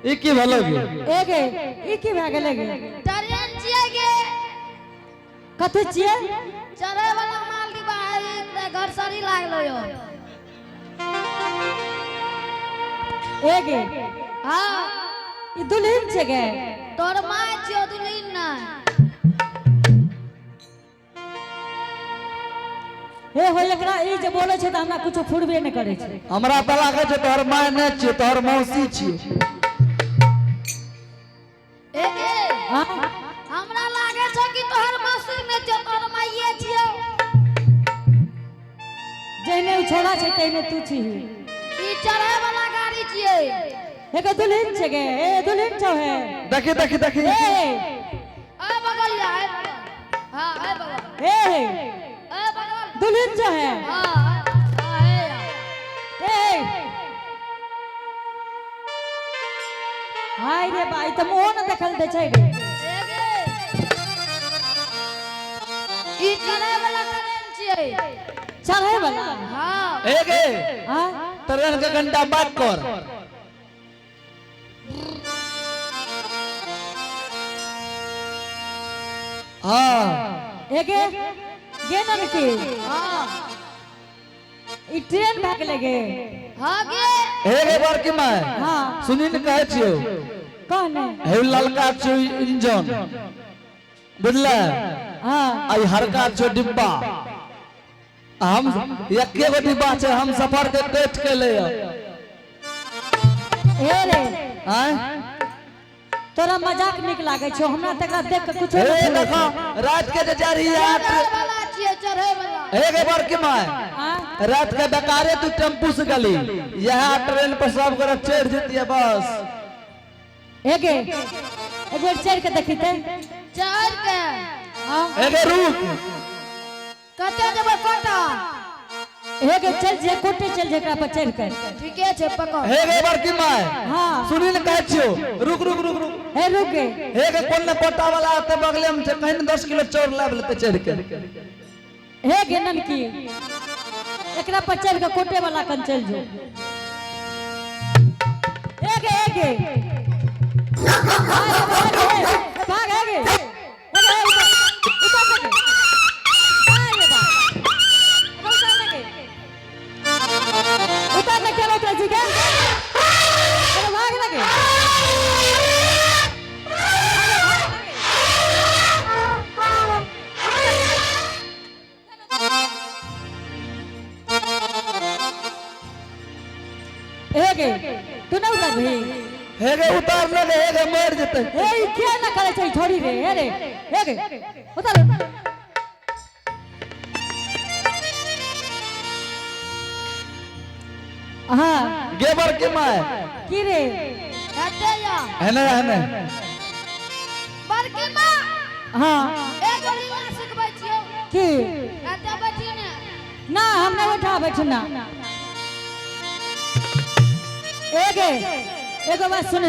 ई की भलो गे एगे ई की भए गेलै गे ट्रेन छियै गे कथि छियै चढ़े वाला माल की बाहरी घर सरी लागलो यो एगे हां ई दुल्हन छै गे तोर माय छियो दुल्हन ना हे हो एकरा ई जे बोले छै त हमरा कुछो फुरबे नै करे छै हमरा त लागे छै तोहर माय नै छियै तोहर मौसी छियै ए हां हमरा लागे छै कि तोहर मौसी नै छियो तोहर माइये छियो जइने उ छोड़ा छै तइने तू छी ई चढ़े वाला गाड़ी छियै एगो दुल्हन छै गे ए दुल्हन छौ हे देखी देखी देखी ए आ बगलिया है हां है बगल ए ए बगल दुल्हन छौ हे हां है ए हाय रे भाई त मोह न देखल दे छै गे ई चढ़े वाला ट्रेन छियै चढ़े वाला हां ए गे हां ट्रेन के घंटा बात कर हां एगे गे नन की हां ई ट्रेन भाग ले गे हां गे ए गे बड़की माय हां सुनी न कहै छियो कहने हे ललका छो इंजन बुझले हां आई हरका छो डिब्बा हम एके गो डिब्बा छै हम सफर के कट के ले ए रे आय तोरा मजाक निक लागे छौ हमरा तकरा देख के कुछो ए नहीं देखो रात के जे जा रही है चढ़े वाला छियै चढ़े वाला ए गे बड़की माय हां रात के बेकारे तू टेम्पू से गली यह ट्रेन पर सब गोरा चढ़ जतिए बस एगे एक बार चढ़ के देखी ते चढ़ के हां ए गे रुक कते देबे कोटा एगे चल जे कोटे चल जेकरा पर चढ़ के ठीके छै पकड़ हे गे बड़की माय हां सुनी न कहै छियो रुक रुक रुक रुक हे रुक गे हे गे कोन ने कोटा वाला आते बगले में छै कहीं 10 किलो चोर लाब लेते चढ़ के हे गे नन की एकरा पर चढ़ के कोटे वाला कन चल जो एगे एगे भाग एगे उतार ले के उतर जी के भाग लगे एगे तू ना उतर भी हे गे उतार ले गे हे गे मर जते ए ई क्या ना करे छै छोड़ी रे हे रे एगे उतर हां गे बड़की माय की रे कते या है ना बड़की मां हां ए गलीवा सिखबै छियो की कते बैठी ने ना हम नहीं उठा बैठना एगे एगो बात सुन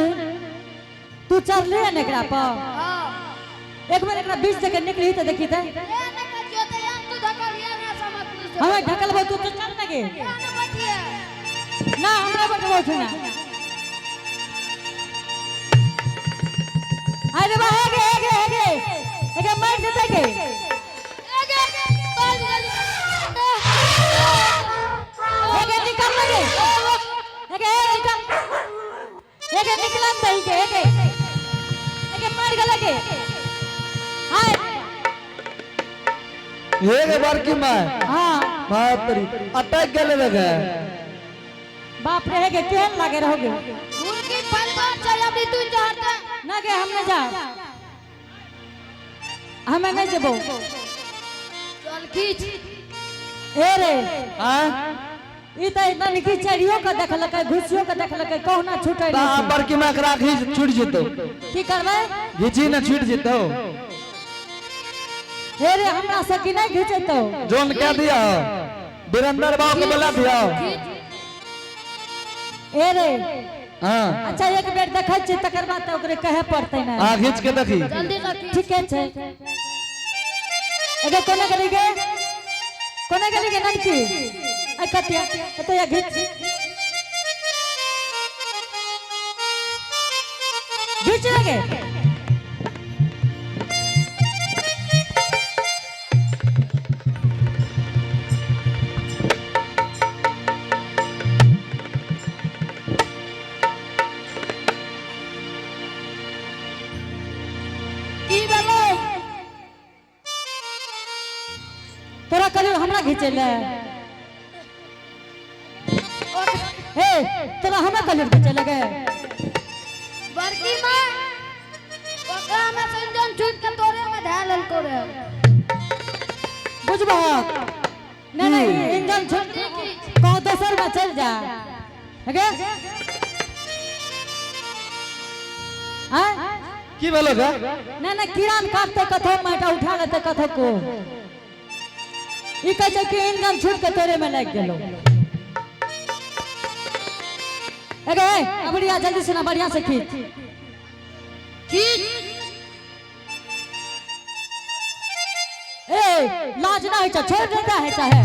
तू चढ़ ले न एकरा पर हां एक बार एकरा बीच से निकली त देखी त ए ने कहियो त यार तू धकलिया ना समझ पुलिस हमें ढकलबो तू तो चल लगे ए ने बैठिए ना हमरा बैठबो छना अरे बा एगे एगे एगे एगे मर जते के एगे तोल गली एगे निकल लगे एगे निकल एगे निकलन दई के एगे एगे मर गए लगे हाय हे गे बड़की माय हां बाप रे अटक गेले लगे बाप रे एगे केहन लागे रहोगे उनकी परिवार चल अभी तू चाहता ना गे हम न जा हमें नहीं जबो चल खींच ए रे हां ई त इतना लिखी चढ़ियो के देखलक घुसियो के देखलक कहना छूटे ता नहीं बड़की माय करा घीच छूट जेतो की करबे घीची न छूट जेतो हे रे हमरा से की नहीं घिचैतो जोन कह दिया वीरेंद्र बाबू को बुला दिया ए रे हां अच्छा एक बेर देखै छी तकर बाद त ओकरे कहे पड़तै ना हां घीच के देखी जल्दी रखी ठीक है एगे कोना गली गे ननकी आ कतिया तो या घिच खींच लगे की बोलो तोरा कलियो हमरा खींचे ले हे तोरा हमरा कलियो खींचे लगे बड़की माँ ओकरा में से इंजन छूट के तोरे में ढालल तोरे बुझबा नहीं इंजन छूट कहो दोसर में चल जा हेगे हां की बोलो गा नहीं किरान काटते कथो माटा उठा लेते कथो को ई कह छै कि इंजन छूट के तोरे में लग गेलो एगे अबड़िया जल्दी से ना बढ़िया से खींच ए लाज ना है छोड़ देता है चाहे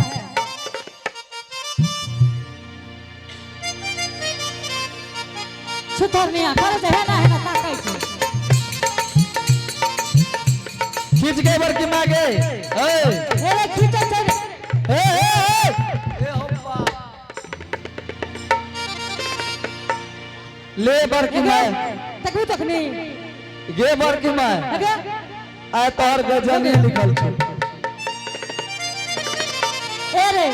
छुथर नहीं करे से है ना ताकै छै खींच के बड़की माँ के ए खींचे चल ए ले बड़की माँ तकू तखनी गे बड़की माँ हेगे आय तोहर गजनी लिखल छै ए रे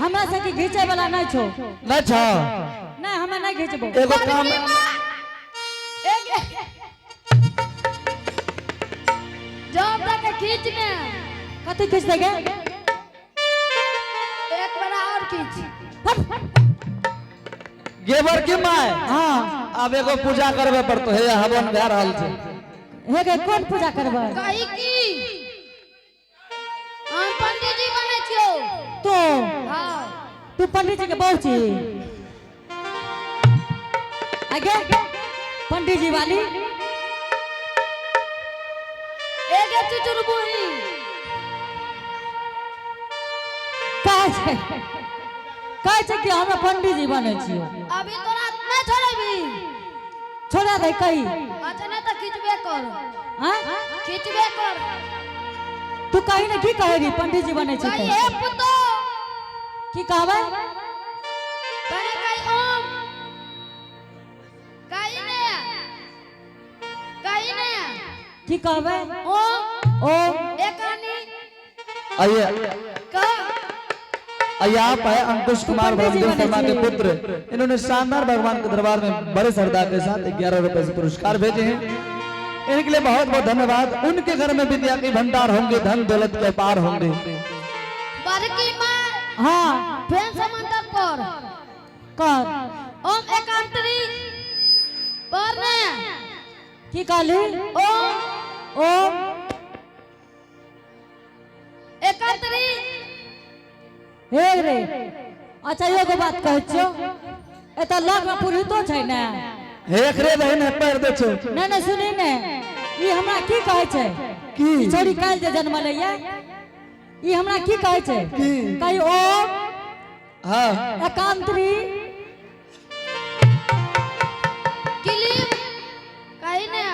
हमरा से की घीचे वाला नहीं छो न छ नहीं हमें नहीं घीचबो एगो काम जब तक खींचने कथी खींच देगे एक बार और खींच गे बड़की माँ हां अब एगो पूजा करबे पड़तो हे हवन भए रहल छै हेगे कोन पूजा करबै कही की हम पंडित जी बने छियो तो हां तू पंडित जी के बहू छी आगे पंडित जी वाली एक चुचुरबुही कहे छै कि हम पंडित जी बने छियो अभी तोरा नहीं छोड़ेबी छोड़ा दे कही अच्छा नहीं तो खींचबे कर हां खींचबे कर तू कही ना की कहे री पंडित जी बने छी कही हे पुतो की कहबै तने कही ओम कही ने की कहबै ओम ओ एकानी आइए का आइए आप है अंकुश कुमार भरमदेव शर्मा के पुत्र इन्होंने शानदार भगवान के दरबार में बड़े श्रद्धा के साथ 11 रुपए से पुरस्कार भेजे हैं इनके लिए बहुत बहुत धन्यवाद उनके घर में विद्या के भंडार होंगे धन दौलत के पार होंगे बड़की माँ हां फेन समंदर पर कर ओम एकांतरी पर ने की कहली ओम ओ एकांतरी हे रे अच्छा एगो बात कहै छियो एत लग में पुरहितो छै ने हे एकरे बहन पैर दे छो नहीं नहीं सुनी ने ई हमरा की कहै छै की ई छोरी काल जे जन्म लैया ई हमरा की कहै छै की कहि ओ हां एकांतरी किलिम कही ने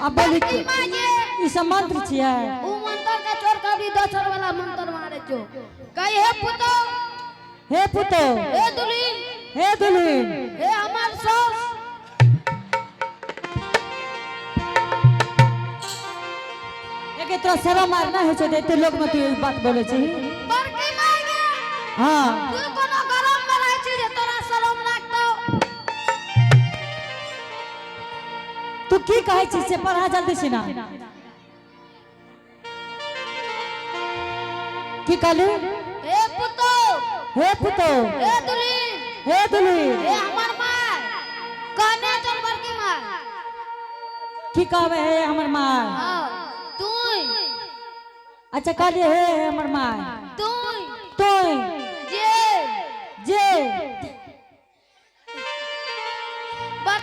अब बोली बड़की माँ ये ई सब मंत्र छियै उ मंत्र के छोड़ के भी दोसर वाला मंत्र मारे छो कही हे पुतो हे पुतो हे दुलीन हे दुल्हन हे हमार सास एके तोरा शरम मार ना होइ छै एते लोग में तू ई बात बोले छी बड़की माँ ये हां तू कोनो गरम में रहै छी जे तोरा शरम लागतो तू की कहै छी से पढ़ा जल्दी से ना की कहली हे पुतो हे पुतो हे दुलीन हे दुल्हन हे हमार माँ कहने चल बड़की माँ की कहबे हे हमर माँ हां तू अच्छा कहलिए हे हमर माँ तू तो जे जे बड़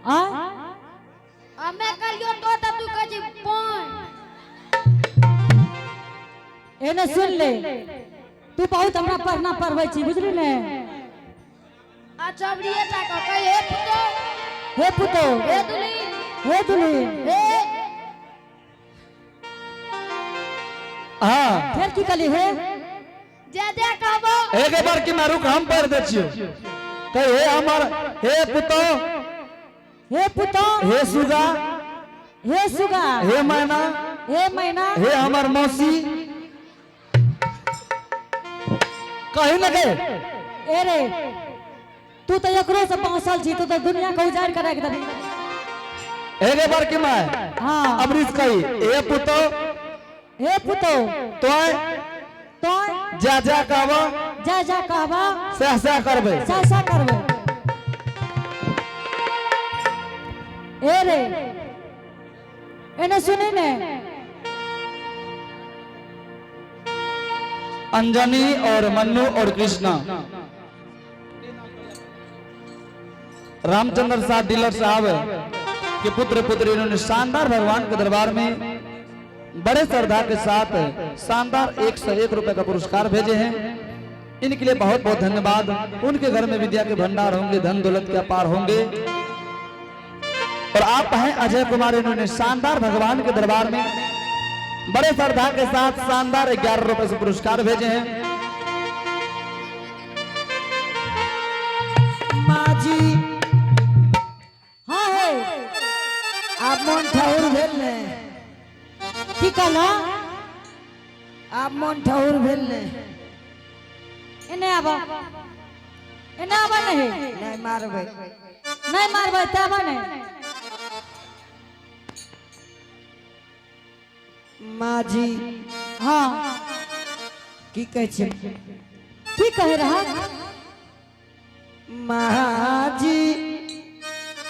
आ हमें कलियो तो तू कह जी पोय एने सुन ले तू बहुत हमरा पढ़ना पढ़बै छी बुझली ने अच्छा बड़िए ता कहे हे पुतो हे पुतो हे दुल्हीन हे दुल्हीन हे हाँ फेर की कली हे जे कहबो एक बार की मारू काम पर दे छियो कहे हे हमर हे पुतो हे पुतो हे सुगा हे सुगा हे मैना हे मैना हे हमर मौसी कहीं लगे ए रे तू तो एकरो से 5 साल छी तू तो दुनिया को उजाड़ कर रख दबी एक बार की मैं हां अमरीश कही हे पुतो हे पुतो तोय तो जा कहबो जा कहबा सह करबे सा करबे ए रे एने सुने ने अंजनी और मन्नू और कृष्णा रामचंद्र साहब डीलर साहब के पुत्र पुत्री इन्होंने शानदार भगवान के दरबार में बड़े श्रद्धा के साथ शानदार 101 रुपए का पुरस्कार भेजे हैं। इनके लिए बहुत बहुत धन्यवाद। उनके घर में विद्या के भंडार होंगे, धन दौलत के अपार होंगे। और आप हैं अजय कुमार, इन्होंने शानदार भगवान के दरबार में बड़े श्रद्धा के साथ शानदार 11 रुपए से पुरस्कार भेजे हैं। माजी हाँ है आप मन ठाउर भेल ने की कहला आप मन ठाउर भेल ने एने आबा नहीं मारबे तब नहीं माजी हाँ की कहे छे की कहे रहा माजी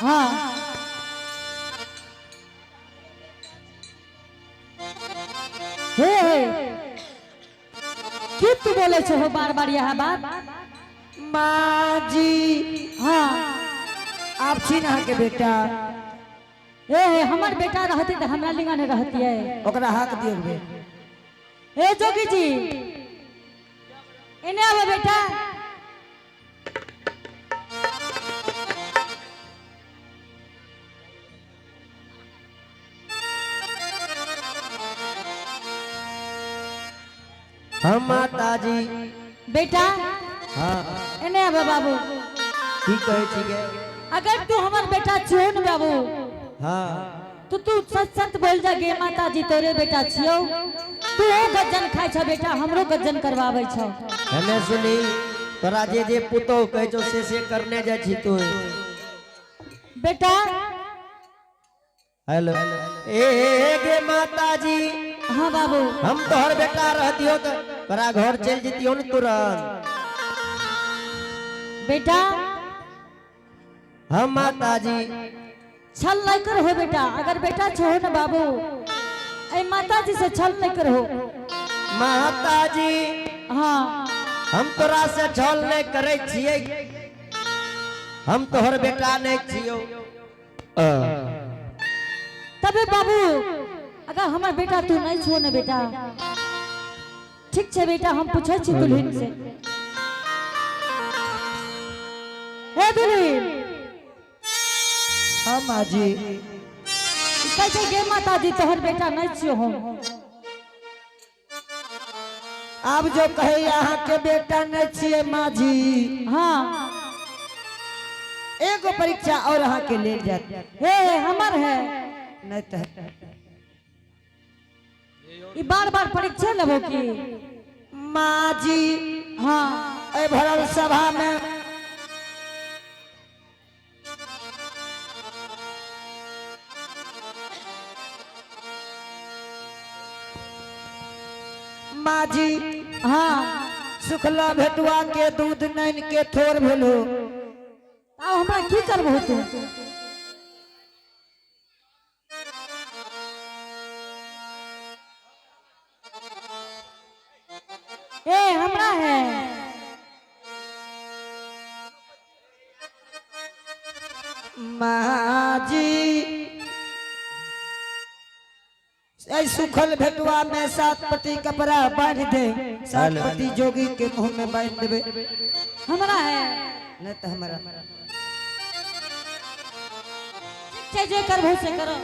हाँ हे की तू बोले छो बार बार यह बात माजी हाँ आप छी ना के बेटा ए हमार बेटा रहती तो हमरा लिंगा नहीं रहती है ओकरा हक दियो बे ए जोगी जी इन्हें आवे बेटा हम माताजी बेटा हाँ इन्हें आवे बाबू की कहे छी के अगर तू हमार बेटा छियो न बाबू हाँ तो तू सच सच बोल जा गे माता जी तोरे बेटा छियो तू गज्जन खाय छ बेटा हमरो गज्जन करवावे छ हने सुनी तोरा जे पुतो कहे छो से करने जा छी तू बेटा हेलो ए गे माताजी हाँ बाबू हम तोहर बेटा रहतियो तो तोरा घर चल जतियो न तुरंत बेटा हम माताजी छल नहीं कर हो बेटा अगर बेटा छो न बाबू ऐ माता जी से छल नहीं कर हो माताजी हाँ हम तोरा से छल नहीं करे छिए हम तोहर बेटा नहीं छियो तबे बाबू अगर हमार बेटा तू नहीं छो न बेटा ठीक छे बेटा हम पूछे छी दुल्हन से हे दुल्हन हाँ माजी कैसे गे माता जी तोहर बेटा नहीं छियो हम आप जो कहे यहाँ के बेटा नहीं छिए माजी हाँ एगो परीक्षा और यहाँ के ले जाते हे हमार है नहीं तो ई बार बार परीक्षा लेबो की माजी हाँ ए भरल सभा में माजी हाँ सुखला भेटुआ के दूध नैन के थोर भेलो अब हमरा की करबो तू ए हमरा है माजी ऐ सुखल भेटुआ में 7 पट्टी कपड़ा बांध दे 7 पट्टी जोगी के मुंह में बांध देबे हमरा है नहीं तो हमारा चाहे जे करबो से करो।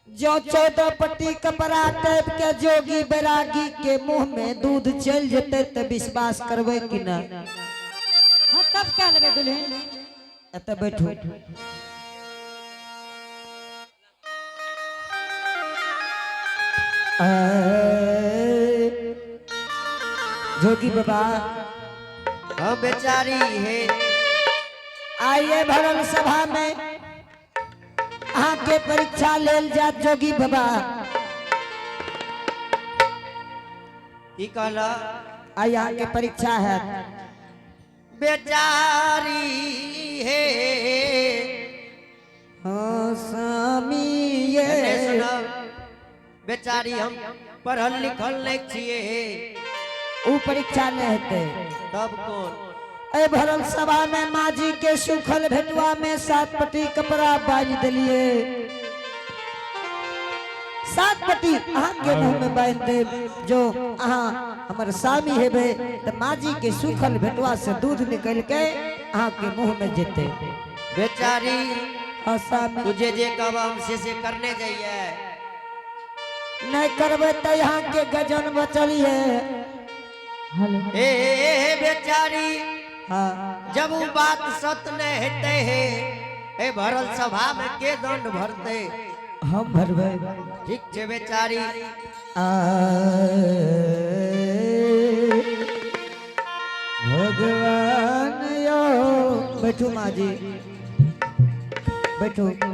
जो 14 पट्टी कपड़ा टाइप के जोगी बैरागी के मुंह में दूध चल जते तो विश्वास करबे कि ना? हाँ तब क्या लेबे दुल्हन? एते बैठो। जोगी बाबा हम बेचारी है आइए भरल सभा में अहाँ के परीक्षा लेल जात जोगी बाबा। की कहला आई अहाँ के परीक्षा है। बेचारी है हाँ स्वामी ये एने सुनाओ, बेचारी हम पढ़ल लिखल नहीं छिए ऊ परीक्षा नहीं हेते। तब कौन ए भरल सभा में माजी के सुखल भेटुआ में 7 पट्टी कपड़ा बांध दिलिए। 7 पट्टी अहाँ के मुंह में बांध दे। जो अहाँ हमर स्वामी हेबे तो माजी के सुखल भेटुआ से दूध निकल के अहाँ के मुंह में जेते। बेचारी हाँ स्वामी तुझे जे कब हम से करने जाइए नहीं करबे तो यहाँ के गजन बचलिए। ए बेचारी हाँ जब वो बात सत्य न हेते है ए भरल सभा में के दंड भरते हम भरबे। ठीक छे बेचारी भगवान यो बैठो माजी बैठो बैठो।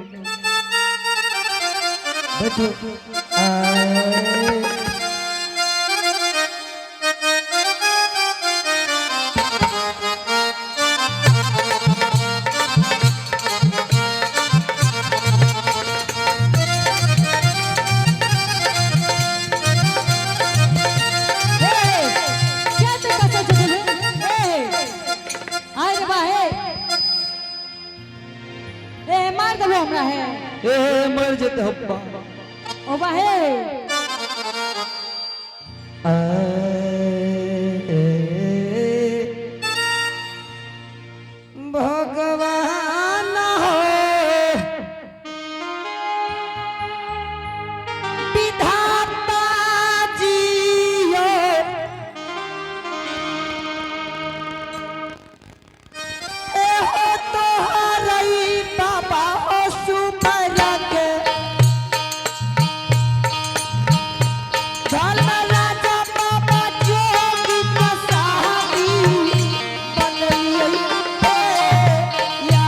क्या तो कैसे दुल्हन? आए रे बा ए मार दबो हमरा है। ए मर जेते हप्पा। ओ बा हे भगवान हो विधाता जियो ए हो तोहरई बाबा हो सुपर के धर्म राजा बाबा जोगी कसाई बनलिए या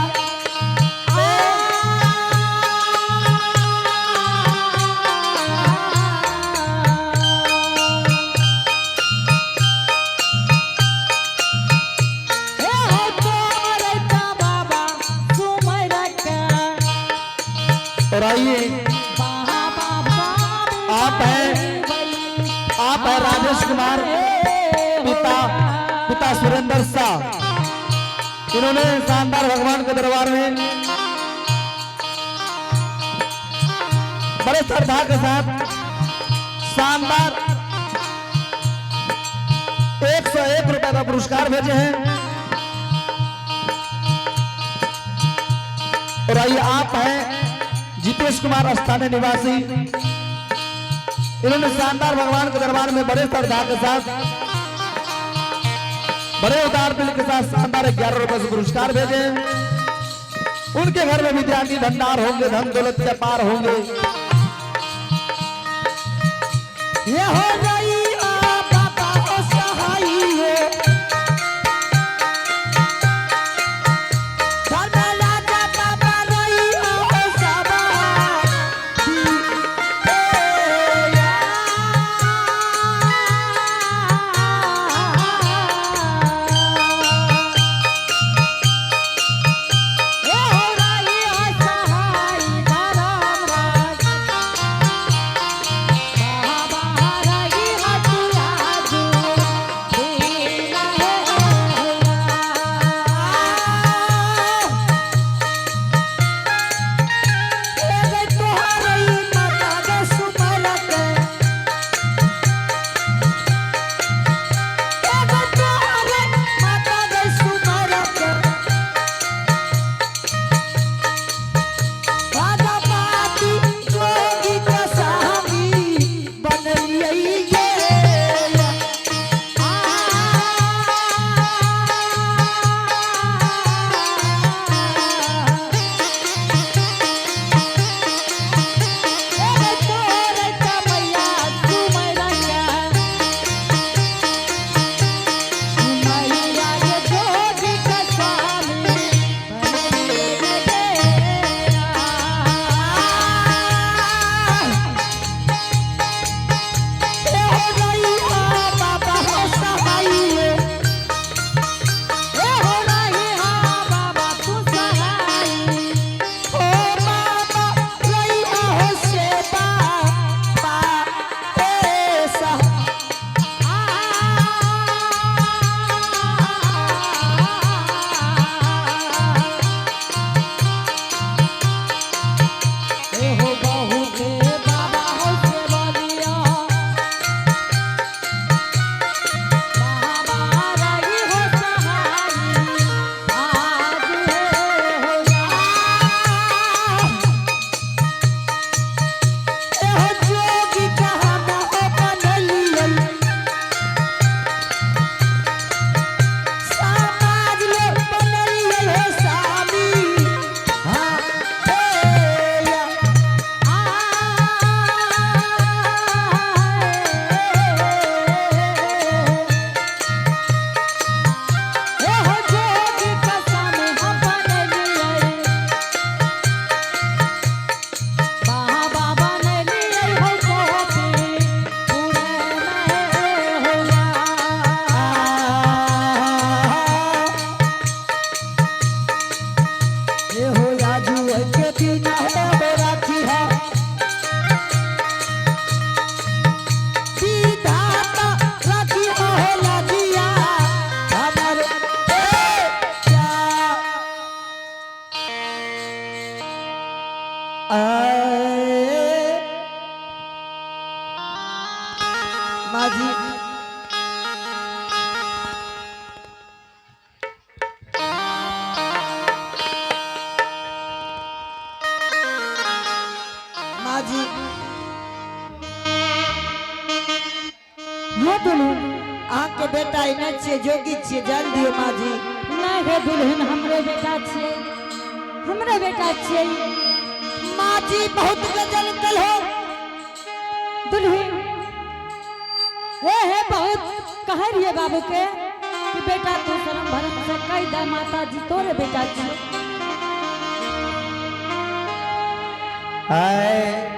ए हो तोरे ता बाबा सुमर के और आइए आप है राजेश कुमार पिता सुरेंद्र शाह। इन्होंने शानदार भगवान के दरबार में बड़े श्रद्धा के साथ शानदार 101 रुपए का पुरस्कार भेजे हैं। और आइए आप हैं जितेश कुमार स्थानीय निवासी। इन्होंने शानदार भगवान के दरबार में बड़े श्रद्धा के साथ बड़े उतार दिल के साथ शानदार 11 रुपए से पुरस्कार भेजे। उनके घर में विद्यार्थी भंडार होंगे, धन दौलत के पार होंगे। ये हो गई बाबा हो सहाई है धर्म राजा बाबा रही हो सभा ए हो रही हो सहाय धर्म राज बाबा रही हटिया जो बेटा इने छे जोगी छे जान दियो माँ जी। नहीं हे दुल्हन हमरे बेटा छिए, हमरे बेटा छिए। माँ जी बहुत गजल कल हो दुल्हन हे बहुत कह रही है बाबू के कि बेटा तू शर्म भरम से कह दे माता जी तोरे बेटा छिए। हाय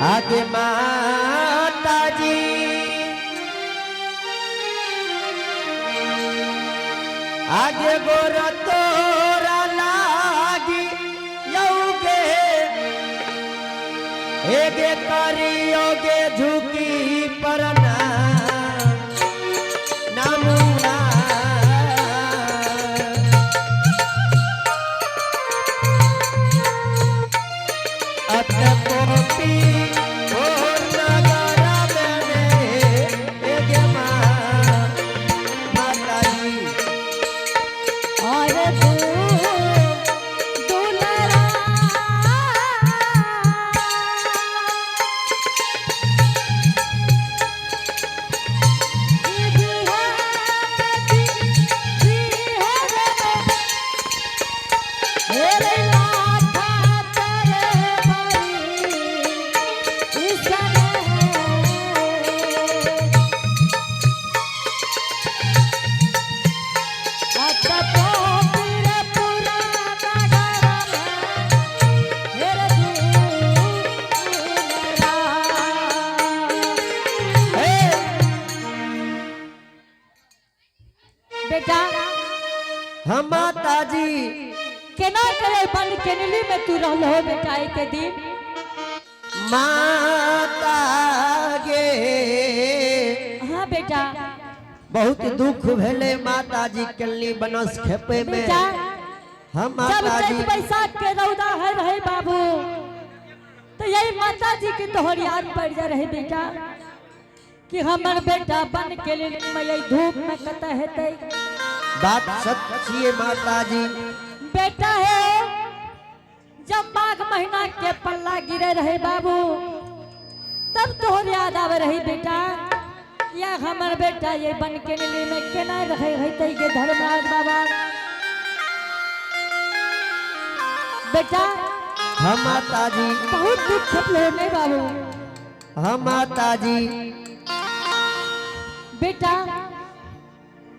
आगे माता जी आगे गोर तोरा लागी योगे एगे करियोगे झुकी परना नामुना बेटा हम माता जी केना करे बन केनली में तू रहल हो बेटा एक दिन। माता गे हाँ बेटा बहुत दुख भेले माता जी कल्ली बनस खेपे में। बेटा हम जब माता चैत जी बैसाख के रौदा है रहे बाबू तो यही माता जी की तोहर याद पड़ जा रहे बेटा कि हमर बेटा बन के लिए मैं धूप में कत हेते। बात सच्ची है माता जी। बेटा है जब माघ महीना के पल्ला गिरे रहे बाबू तब तोहर याद आवे रही बेटा या हमर बेटा ये बन के लिए में केना रहे हेते के धर्मराज बाबा। बेटा हम माता जी बहुत दुख छपले नहीं बाबू। हम माता जी बेटा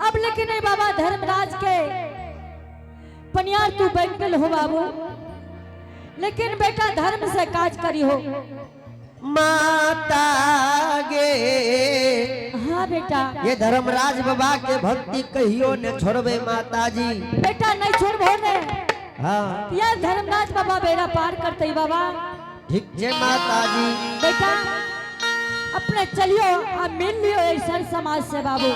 अब लेकिन नहीं बाबा धर्मराज के पनियार तू बन गल हो बाबू लेकिन बेटा धर्म से काज करी हो। माता गे हाँ बेटा ये धर्मराज बाबा के भक्ति कहियो न छोड़बे माता जी। बेटा नहीं छोड़बो ने हाँ यार धर्मराज बाबा बेड़ा पार करते बाबा। ठीक है माता जी। बेटा अपने चलियो अब मिल लियो ऐसा समाज से बाबू।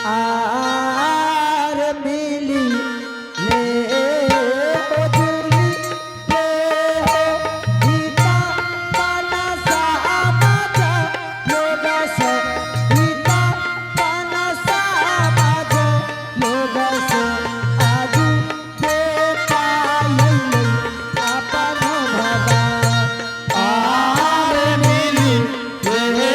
आर मिली ले मजूरी ले हो गीता पाना सामाज लोग से गीता पाना सामाज लोग से आजू बेटा यही अपन भगा आर मिली ले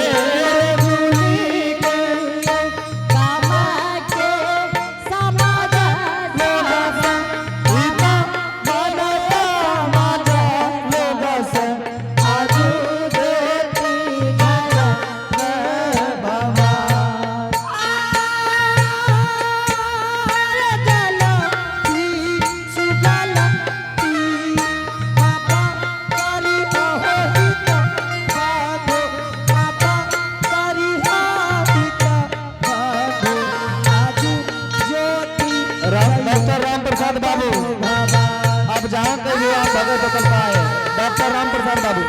डॉक्टर राम प्रसाद बाबू आप जहाँ कहिए आप भगत बकल पाए। डॉक्टर राम प्रसाद बाबू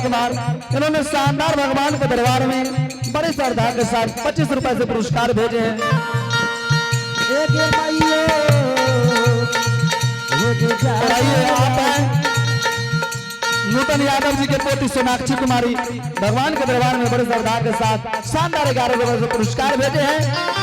कुमार, इन्होंने शानदार भगवान के दरबार में बड़े श्रद्धा के साथ 25 रुपए से पुरस्कार भेजे हैं। और आइए आप हैं नूतन यादव जी के पोती सोनाक्षी कुमारी, भगवान के दरबार में बड़े श्रद्धा के साथ शानदार 11 रुपए से पुरस्कार भेजे हैं।